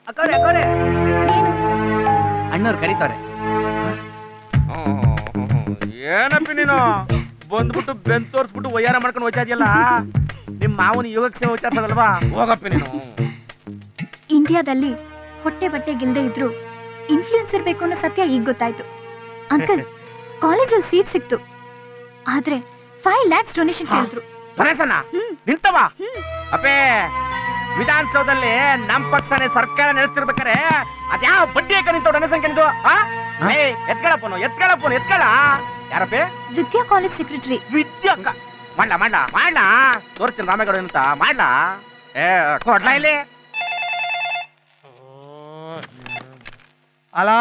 ಅಕ್ಕವ್ರೆ ಅಕ್ಕವ್ರೆ ಅಣ್ಣವ್ರು ಕರೀತವ್ರೆ. ಏನಪ್ಪಿ ನೀನು ಬಂದ್ಬಿಟ್ಟು ಬೆನ್ ತೋರ್ಸ್ಬಿಟ್ಟು ವಯ್ಯಾರ ಮಾಡ್ಕೊಂಡು ಹೋಗ್ತಾ ನಿಮ್ ಮಾವನ ಯೋಗಕ್ಷೇಮ ವಿಚಾರಿಸೋದಲ್ವಾ? ಹೋಗಪ್ಪಿ ನೀನು. ಇಂಡಿಯಾದಲ್ಲಿ ಹೊಟ್ಟೆ ಬಟ್ಟೆ ಗಿಲ್ದೆ ಇದ್ರು ಇನ್ಫ್ಲೂಯೆನ್ಸ್ ಇರ್ಬೇಕು ಅನ್ನೋ ಸತ್ಯ ಈಗ ಗೊತ್ತಾಯ್ತು. ಅಂಕಲ್, ಕಾಲೇಜಲ್ಲಿ ಸೀಟ್ ಸಿಕ್ತು, ಆದ್ರೆ 5 lakhs ಡೊನೇಷನ್ ಕೇಳಿದ್ರು. ಡೊನೇಷನ್ ನಿಂತವ? ಅಪ್ಪೇ, ವಿಧಾನಸೌಧದಲ್ಲಿ ನಮ್ ಪಕ್ಷನೇ ಸರ್ಕಾರ ನಡೆಸಿರ್ಬೇಕಾರೆ ಅದ್ಯಾವ ಬಡ್ಡಿ ಹಾಕ ನಿಂತ ಡೊನೇಷನ್ ಕೇಳಿದ್ದು? ಎತ್ಕೊಳ್ಳ ಯಾರಪ್ಪೆ? ವಿದ್ಯಾ ಕಾಲೇಜ್ ಸೆಕ್ರೆಟರಿ. ವಿದ್ಯಾ ಮಾಡ್ಲಾ ತೋರ್ತೀನಿ ರಾಮೇಗೌಡ ಅಂತ ಮಾಡ್ಲಾ? ಕೊಡ್ಲಾ ಇಲ್ಲಿ? ಹಲೋ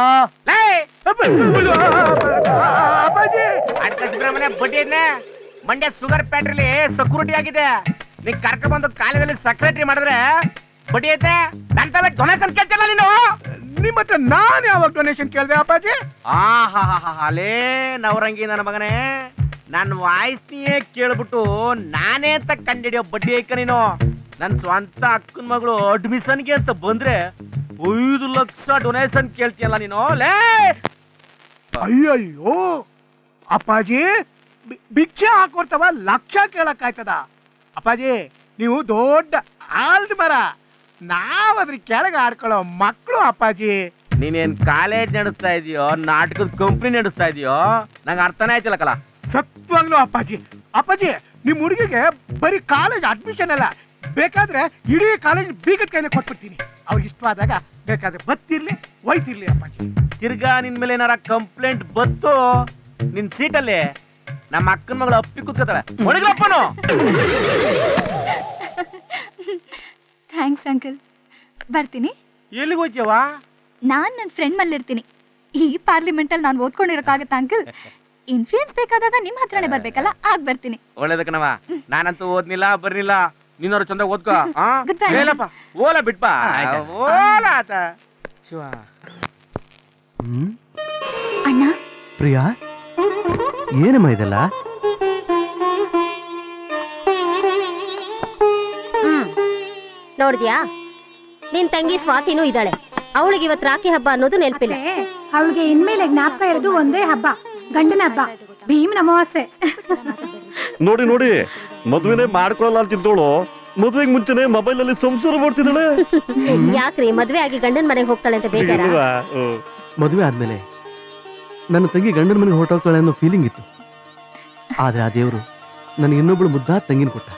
ಮನೆ ಬಡ್ಡಿ ಮಂಡ್ಯ ಶುಗರ್ ಫ್ಯಾಕ್ಟ್ರಿಲಿ ಸೆಕ್ಯೂರಿಟಿ ಆಗಿದೆ. ನೀ ಕರ್ಕೊಂಡ್ ಬಂದು ಕಾಲೇಜಲ್ಲಿ ಸೆಕ್ರೆಟರಿ ಮಾಡಿದ್ರೆ ಬಡ್ಡಿ ಐತೆ. ನನ್ನ ಡೊನೇಷನ್ ಕೇಳ್ತಿಲ್ಲ ನೀನು. ನಿಮ್ಮ ಹತ್ರ ನಾನು ಯಾವಾಗ ಡೊನೇಷನ್ ಕೇಳಿದೆ ಅಪ್ಪಾಜಿ? ಅಲೇ ನವರಂಗಿ ನನ್ನ ಮಗನೇ, ನನ್ನ ವಾಯ್ಸ್ನಿಯೇ ಕೇಳ್ಬಿಟ್ಟು ನಾನೇ ಅಂತ ಕಂಡಿಡಿಯೋ ಬಡ್ಡಿ ಐಕ ನೀನು. ನನ್ನ ಸ್ವಂತ ಅಕ್ಕನ ಮಗಳು ಅಡ್ಮಿಷನ್ಗೆ ಅಂತ ಬಂದ್ರೆ 5 ಲಕ್ಷ ಡೊನೇಷನ್ ಕೇಳ್ತೀಯಲ್ಲ ನೀನು. ಲೇ ಅಯ್ಯಯ್ಯೋ ಅಪ್ಪಾಜಿ, ಭಿಕ್ಷೆ ಹಾಕೊಡ್ತವ ಲಕ್ಷ ಕೇಳಕ್ಕಾಯ್ತದ? ಅಪ್ಪಾಜಿ, ನೀವು ದೊಡ್ಡ ಆಲ್ದ ಮರ, ನಾವದ್ರ ಕೆಳಗೆ ಆಡ್ಕೊಳ್ಳೋ ಮಕ್ಕಳು ಅಪ್ಪಾಜಿ. ನೀನೇನ್ ಕಾಲೇಜ್ ನಡೆಸ್ತಾ ಇದೀಯೋ ನಾಟಕದ ಕಂಪ್ನಿ ನಡೆಸ್ತಾ ಇದೀಯೋ ನಂಗೆ ಅರ್ಥನೇ ಆಯ್ತಿಲ್ಲಕಲ್ಲ. ಸತ್ವಾಗ್ಲೂ ಅಪ್ಪಾಜಿ, ನಿಮ್ ಹುಡುಗಿಗೆ ಬರೀ ಕಾಲೇಜ್ ಅಡ್ಮಿಷನ್ ಅಲ್ಲ, ಬೇಕಾದ್ರೆ ಇಡೀ ಕಾಲೇಜ್ ಬೀಗದ ಕೈನ ಕೊಟ್ಬಿಡ್ತೀನಿ. ಅವ್ರಿಗೆ ಇಷ್ಟವಾದಾಗ ಬೇಕಾದ್ರೆ ಬತ್ತಿರ್ಲಿ ಒಯ್ತಿರ್ಲಿ ಅಪ್ಪಾಜಿ. ತಿರ್ಗಾ ನಿನ್ ಮೇಲೆ ಏನಾರ ಕಂಪ್ಲೇಂಟ್ ಬತ್ತು ನಿನ್ ಸೀಟಲ್ಲಿ ನಮ್ಮ ಅಕ್ಕನ ಮಗಳು ಅಪ್ಪಿ ಕೂತ್ಕೊತಾಳೆ. ಒಳಗಪ್ಪನು. ಥ್ಯಾಂಕ್ಸ್ ಅಂಕಲ್, ಬರ್ತೀನಿ. ಎಲ್ಲಿಗೆ ಹೋಗ್ತೀಯವ? ನಾನ್ ನನ್ನ ಫ್ರೆಂಡ್ ಮಲ್ಲಿರ್ತೀನಿ. ಈ ಪಾರ್ಲಿಮೆಂಟ್ ಅಲ್ಲಿ ನಾನು ಓದ್ಕೊಂಡಿರೋಕ್ಕಾಗತ್ತಾ ಅಂಕಲ್? ಇನ್ಫ್ಲೂಯೆನ್ಸ್ ಬೇಕಾದಾಗ ನಿಮ್ ಹತ್ರನೇ ಬರ್ಬೇಕಲ್ಲ, ಆಗ ಬರ್ತೀನಿ. ಒಳ್ಳೇದಕ್ಕನವ, ನಾನಂತೂ ಓದ್ನಿಲ್ಲ ಬರ್ನಿಲ್ಲ, ನೀನವ್ರು ಚಂದ ಓದ್ಕೋ. Goodbye. ಹೇಳಪ್ಪ ಓಲ ಬಿಟ್ಪಾ ಓಲ ಆತ ಶಿವ. ಅಣ್ಣ ಪ್ರಿಯಾ, ಏನಮ್ಮ ಇದೆಲ್ಲ? ನೋಡಿದ್ಯಾ, ನಿನ್ ತಂಗಿ ಸ್ವಾತಿನೂ ಇದ್ದಾಳೆ. ಅವಳಿಗೆ ಇವತ್ತು ರಾಖಿ ಹಬ್ಬ ಅನ್ನೋದು ನೆನಪಿಲ್ಲ. ಅವಳಿಗೆ ಇನ್ಮೇಲೆ ಜ್ಞಾಪಕ ಇರೋದು ಒಂದೇ ಹಬ್ಬ, ಗಂಡನ ಹಬ್ಬ, ಭೀಮನ ಅಮಾವಾಸ್ಯೆ. ನೋಡಿ ಮದುವೆನೇ ಮಾಡ್ಕೊಳ್ಳಲ್ಲ ಅಂತಿದ್ದೋಳು ಮದುವೆಗೆ ಮುಂಚೆನೆ ಮೊಬೈಲ್ ಅಲ್ಲಿ ಸಂಸಾರ ಮಾಡ್ತಿದ್ದಾಳೆ. ಯಾಕ್ರಿ ಮದ್ವೆ ಆಗಿ ಗಂಡನ ಮನೆಗೆ ಹೋಗ್ತಾಳೆ ಅಂತ ಬೇಜಾರ? ಮದುವೆ ಆದ್ಮೇಲೆ ನನ್ನ ತಂಗಿ ಗಂಡನ ಮನೆಗೆ ಹೊರಟೋಗ್ತಾಳೆ ಅನ್ನೋ ಫೀಲಿಂಗ್ ಇತ್ತು. ಆದ್ರೆ ಆ ದೇವರು ನನಗೆ ಇನ್ನೊಬ್ಳು ಮುದ್ದಾದ ತಂಗಿನ ಕೊಟ್ಟ.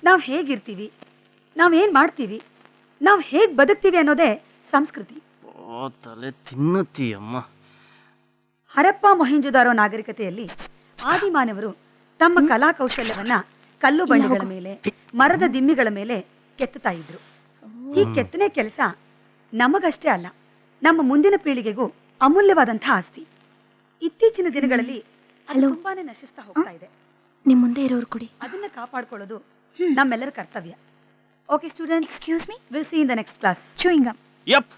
ನಾವ್ ಹೇಗಿರ್ತೀವಿ, ನಾವೇನ್ ಮಾಡ್ತೀವಿ, ನಾವ್ ಹೇಗ್ ಬದುಕ್ತೀವಿ ಅನ್ನೋದೇ ಸಂಸ್ಕೃತಿ. ತಲೆ ತಿನ್ನತ್ತೀಯಮ್ಮ. ಹರಪ್ಪ ಮೊಹೆಂಜೊದಾರೋ ನಾಗರಿಕತೆಯಲ್ಲಿ ಆದಿಮಾನವರು ತಮ್ಮ ಕಲಾ ಕೌಶಲ್ಯವನ್ನ ಕಲ್ಲು ಬಂಡೆಗಳ ಮೇಲೆ, ಮರದ ದಿಮ್ಮಿಗಳ ಮೇಲೆ ಕೆತ್ತುತ್ತಾ ಇದ್ರು. ಈ ಕೆತ್ತನೆ ಕೆಲಸ ನಮಗಷ್ಟೇ ಅಲ್ಲ, ನಮ್ಮ ಮುಂದಿನ ಪೀಳಿಗೆಗೂ ಅಮೂಲ್ಯವಾದಂತಹ ಆಸ್ತಿ. ಇತ್ತೀಚಿನ ದಿನಗಳಲ್ಲಿ ತುಂಬಾನೇ ನಶಿಸ್ತಾ ಹೋಗ್ತಾ ಇದೆ. ನಿಮ್ ಮುಂದೆ ಇರೋರು ಕುಡಿ. ಅದನ್ನ ಕಾಪಾಡ್ಕೊಳ್ಳೋದು ನಮ್ಮೆಲ್ಲರ ಕರ್ತವ್ಯ. Okay students, excuse me, will see in the next class. Chewing gum. Yup.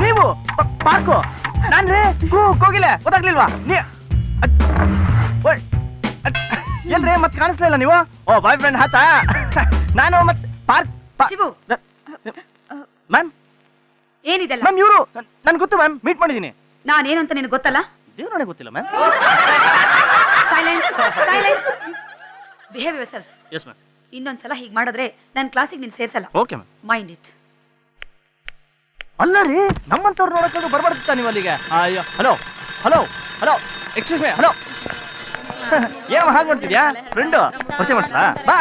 ನೀವು ಪಾರ್ಕು ನಾನ್ರಿ ಹೋಗಿಲ್ಲ, ಗೊತ್ತಾಗ್ಲಿಲ್ವಾ? ಎಲ್ರಿ ಮತ್ತೆ ಕಾಣಿಸ್ಲಿಲ್ಲ ನೀವು? ಓ ಬಾಯ್ ಫ್ರೆಂಡ್ ಹಾತಾ? ನಾನು ಮತ್ತೆ ಪಾರ್ಕ್ ಶಿವು, ಮ್ಯಾಮ್ ಏನಿದೆಲ್ಲ? ಮ್ಯಾಮ್ ಇವರು ನನ್ಗೆ ಗೊತ್ತು ಮ್ಯಾಮ್, ಮೀಟ್ ಮಾಡಿದ್ದೀನಿ. ನಾನೇನಂತ ನಿನಗೆ ಗೊತ್ತಲ್ಲ? ದೇವ್ರೇ ಗೊತ್ತಿಲ್ಲ ma'am. Silence, silence. Behave yourself. Yes ma'am. ಇನ್ನೊಂದ್ಸಲ ಹೀಗೆ ಮಾಡಿದ್ರೆ ನನ್ನ ಕ್ಲಾಸಿಗೆ ನೀನು ಸೇರ್ಸಲ್ಲ. Okay ma'am. Mind it. ಅಲ್ಲ ರೀ, ನಮ್ಮಂತವ್ರು ನೋಡಕ್ಕೆ ಬರ್ಬಾರ್ದುತ್ತಾ ನೀವು ಅಲ್ಲಿಗೆ? ಅಯ್ಯೋ, ಹಲೋ ಎಕ್ಸ್ಕ್ಯೂಸ್ ಮೀ, ಹಲೋ. ಏನೋ ಹಾಗೆ ಮಾಡ್ತಿದ್ಯಾ ಫ್ರೆಂಡು? ಪರಿಚಯ ಮಾಡಿಸ್ಲಾ? ಬಾ.